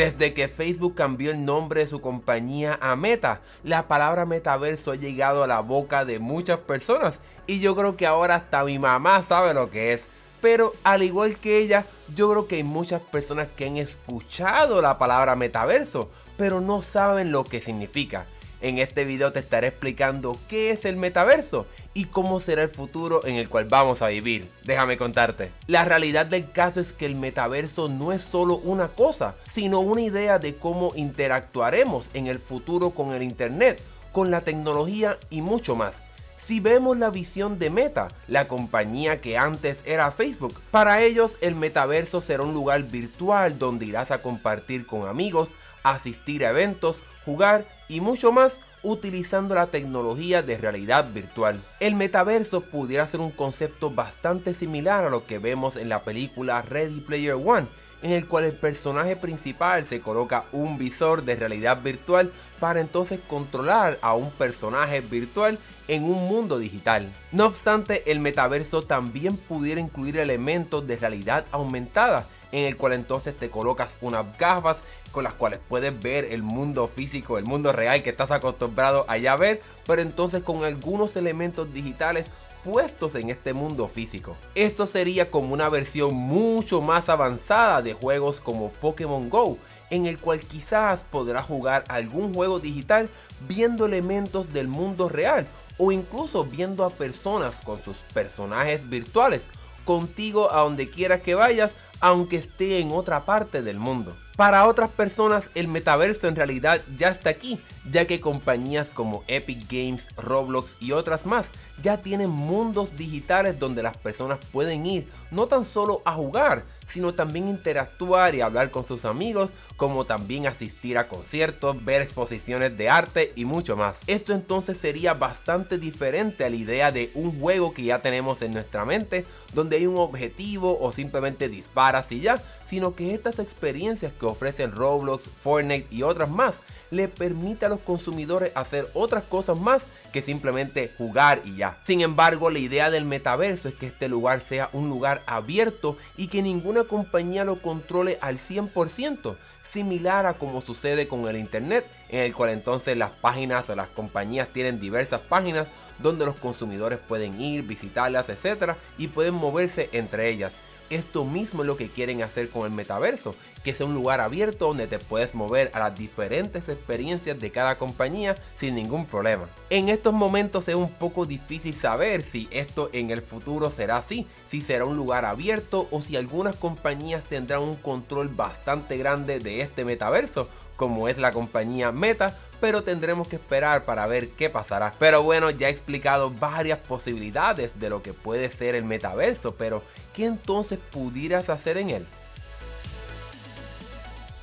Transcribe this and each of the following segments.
Desde que Facebook cambió el nombre de su compañía a Meta, la palabra metaverso ha llegado a la boca de muchas personas y yo creo que ahora hasta mi mamá sabe lo que es. Pero al igual que ella, yo creo que hay muchas personas que han escuchado la palabra metaverso, pero no saben lo que significa. En este video te estaré explicando qué es el metaverso y cómo será el futuro en el cual vamos a vivir. Déjame contarte. La realidad del caso es que el metaverso no es solo una cosa, sino una idea de cómo interactuaremos en el futuro con el internet, con la tecnología y mucho más. Si vemos la visión de Meta, la compañía que antes era Facebook, para ellos el metaverso será un lugar virtual donde irás a compartir con amigos, asistir a eventos, jugar y mucho más utilizando la tecnología de realidad virtual. El metaverso pudiera ser un concepto bastante similar a lo que vemos en la película Ready Player One, en el cual el personaje principal se coloca un visor de realidad virtual para entonces controlar a un personaje virtual en un mundo digital. No obstante, el metaverso también pudiera incluir elementos de realidad aumentada, en el cual entonces te colocas unas gafas con las cuales puedes ver el mundo físico, el mundo real que estás acostumbrado a ya ver, pero entonces con algunos elementos digitales puestos en este mundo físico. Esto sería como una versión mucho más avanzada de juegos como Pokémon Go, en el cual quizás podrás jugar algún juego digital viendo elementos del mundo real o incluso viendo a personas con sus personajes virtuales contigo a donde quiera que vayas, aunque esté en otra parte del mundo. Para otras personas el metaverso en realidad ya está aquí, ya que compañías como Epic Games, Roblox y otras más ya tienen mundos digitales donde las personas pueden ir no tan solo a jugar, sino también interactuar y hablar con sus amigos, como también asistir a conciertos, ver exposiciones de arte y mucho más. Esto entonces sería bastante diferente a la idea de un juego que ya tenemos en nuestra mente, donde hay un objetivo o simplemente disparas y ya, sino que estas experiencias que ofrecen Roblox, Fortnite y otras más le permite a los consumidores hacer otras cosas más que simplemente jugar y ya. Sin embargo, la idea del metaverso es que este lugar sea un lugar abierto y que ninguna compañía lo controle al 100%, similar a como sucede con el internet, en el cual entonces las páginas o las compañías tienen diversas páginas donde los consumidores pueden ir, visitarlas, etcétera, y pueden moverse entre ellas. Esto mismo es lo que quieren hacer con el metaverso, que sea un lugar abierto donde te puedes mover a las diferentes experiencias de cada compañía sin ningún problema. En estos momentos es un poco difícil saber si esto en el futuro será así, si será un lugar abierto o si algunas compañías tendrán un control bastante grande de este metaverso, como es la compañía Meta, pero tendremos que esperar para ver qué pasará. Pero bueno, ya he explicado varias posibilidades de lo que puede ser el metaverso, pero ¿qué entonces pudieras hacer en él?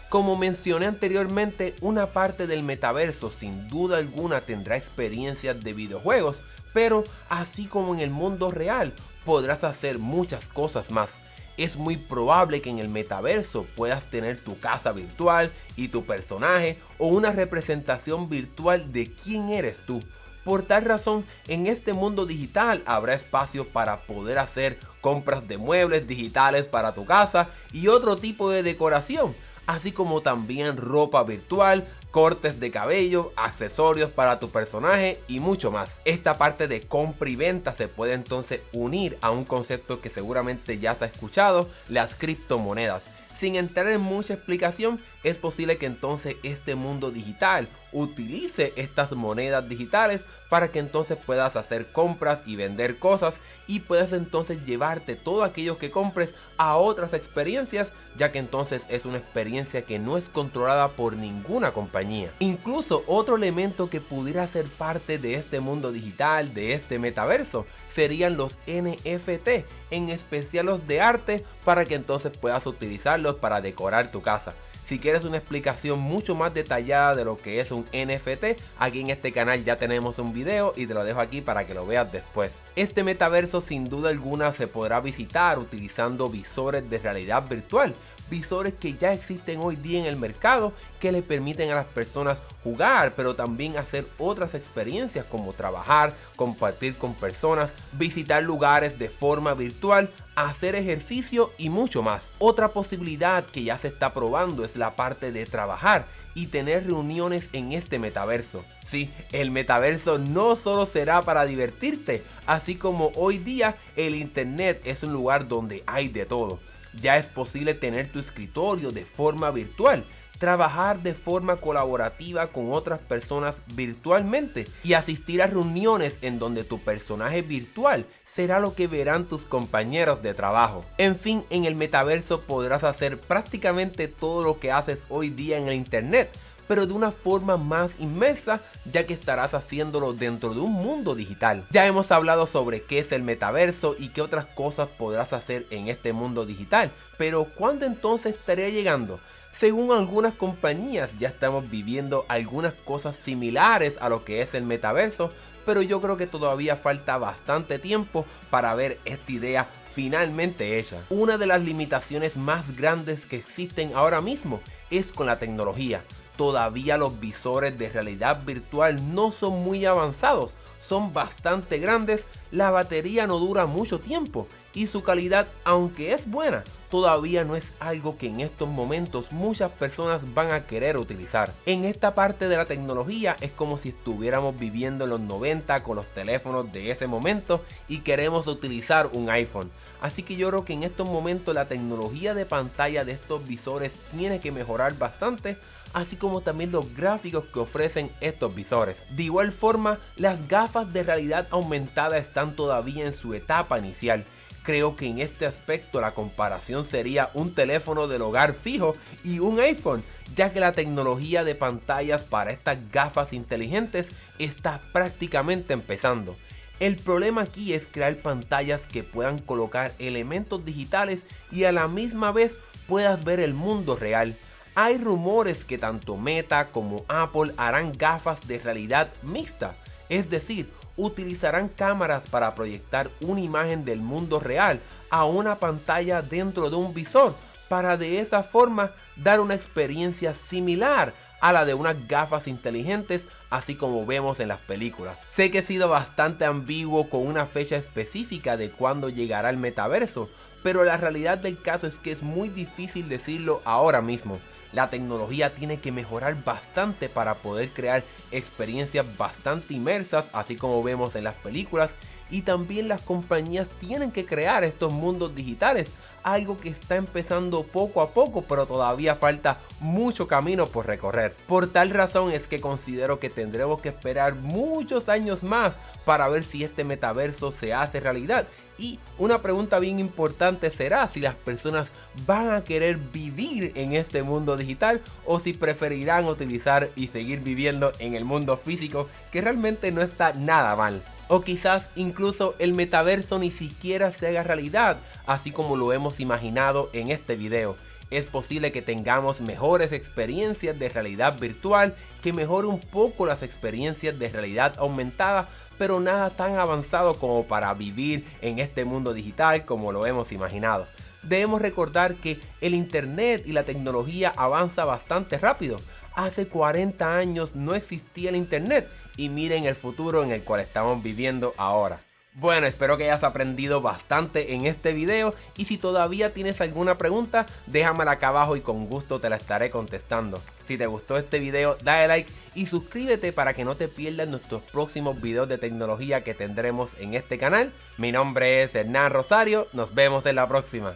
Como mencioné anteriormente, una parte del metaverso sin duda alguna tendrá experiencias de videojuegos, pero así como en el mundo real, podrás hacer muchas cosas más. Es muy probable que en el metaverso puedas tener tu casa virtual y tu personaje o una representación virtual de quién eres tú. Por tal razón, en este mundo digital habrá espacio para poder hacer compras de muebles digitales para tu casa y otro tipo de decoración, así como también ropa virtual, cortes de cabello, accesorios para tu personaje y mucho más. Esta parte de compra y venta se puede entonces unir a un concepto que seguramente ya se ha escuchado, las criptomonedas. Sin entrar en mucha explicación, es posible que entonces este mundo digital utilice estas monedas digitales para que entonces puedas hacer compras y vender cosas y puedas entonces llevarte todo aquello que compres a otras experiencias, ya que entonces es una experiencia que no es controlada por ninguna compañía. Incluso otro elemento que pudiera ser parte de este mundo digital, de este metaverso, serían los NFT, en especial los de arte, para que entonces puedas utilizarlos para decorar tu casa. Si quieres una explicación mucho más detallada de lo que es un NFT, aquí en este canal ya tenemos un video y te lo dejo aquí para que lo veas después. Este metaverso sin duda alguna se podrá visitar utilizando visores de realidad virtual, visores que ya existen hoy día en el mercado que le permiten a las personas jugar, pero también hacer otras experiencias como trabajar, compartir con personas, visitar lugares de forma virtual, hacer ejercicio y mucho más. Otra posibilidad que ya se está probando es la parte de trabajar y tener reuniones en este metaverso. Sí, el metaverso no solo será para divertirte, así como hoy día el internet es un lugar donde hay de todo. Ya es posible tener tu escritorio de forma virtual, trabajar de forma colaborativa con otras personas virtualmente y asistir a reuniones en donde tu personaje virtual será lo que verán tus compañeros de trabajo. En fin, en el metaverso podrás hacer prácticamente todo lo que haces hoy día en el internet, pero de una forma más inmersa, ya que estarás haciéndolo dentro de un mundo digital. Ya hemos hablado sobre qué es el metaverso y qué otras cosas podrás hacer en este mundo digital, pero ¿cuándo entonces estaría llegando? Según algunas compañías ya estamos viviendo algunas cosas similares a lo que es el metaverso, pero yo creo que todavía falta bastante tiempo para ver esta idea finalmente hecha. Una de las limitaciones más grandes que existen ahora mismo es con la tecnología. Todavía los visores de realidad virtual no son muy avanzados, son bastante grandes, la batería no dura mucho tiempo y su calidad, aunque es buena, todavía no es algo que en estos momentos muchas personas van a querer utilizar. En esta parte de la tecnología es como si estuviéramos viviendo en los 90 con los teléfonos de ese momento y queremos utilizar un iPhone. Así que yo creo que en estos momentos la tecnología de pantalla de estos visores tiene que mejorar bastante, así como también los gráficos que ofrecen estos visores. De igual forma, las gafas de realidad aumentada están todavía en su etapa inicial. Creo que en este aspecto la comparación sería un teléfono del hogar fijo y un iPhone, ya que la tecnología de pantallas para estas gafas inteligentes está prácticamente empezando. El problema aquí es crear pantallas que puedan colocar elementos digitales y a la misma vez puedas ver el mundo real. Hay rumores que tanto Meta como Apple harán gafas de realidad mixta, es decir, utilizarán cámaras para proyectar una imagen del mundo real a una pantalla dentro de un visor, para de esa forma dar una experiencia similar a la de unas gafas inteligentes, así como vemos en las películas. Sé que he sido bastante ambiguo con una fecha específica de cuándo llegará el metaverso, pero la realidad del caso es que es muy difícil decirlo ahora mismo. La tecnología tiene que mejorar bastante para poder crear experiencias bastante inmersas, así como vemos en las películas, y también las compañías tienen que crear estos mundos digitales, algo que está empezando poco a poco, pero todavía falta mucho camino por recorrer. Por tal razón es que considero que tendremos que esperar muchos años más para ver si este metaverso se hace realidad. Y una pregunta bien importante será si las personas van a querer vivir en este mundo digital o si preferirán utilizar y seguir viviendo en el mundo físico, que realmente no está nada mal. O quizás incluso el metaverso ni siquiera se haga realidad, así como lo hemos imaginado en este video. Es posible que tengamos mejores experiencias de realidad virtual, que mejore un poco las experiencias de realidad aumentada, pero nada tan avanzado como para vivir en este mundo digital como lo hemos imaginado. Debemos recordar que el internet y la tecnología avanza bastante rápido. Hace 40 años no existía el internet y miren el futuro en el cual estamos viviendo ahora. Bueno, espero que hayas aprendido bastante en este video y si todavía tienes alguna pregunta, déjamela acá abajo y con gusto te la estaré contestando. Si te gustó este video, dale like y suscríbete para que no te pierdas nuestros próximos videos de tecnología que tendremos en este canal. Mi nombre es Hernán Rosario, nos vemos en la próxima.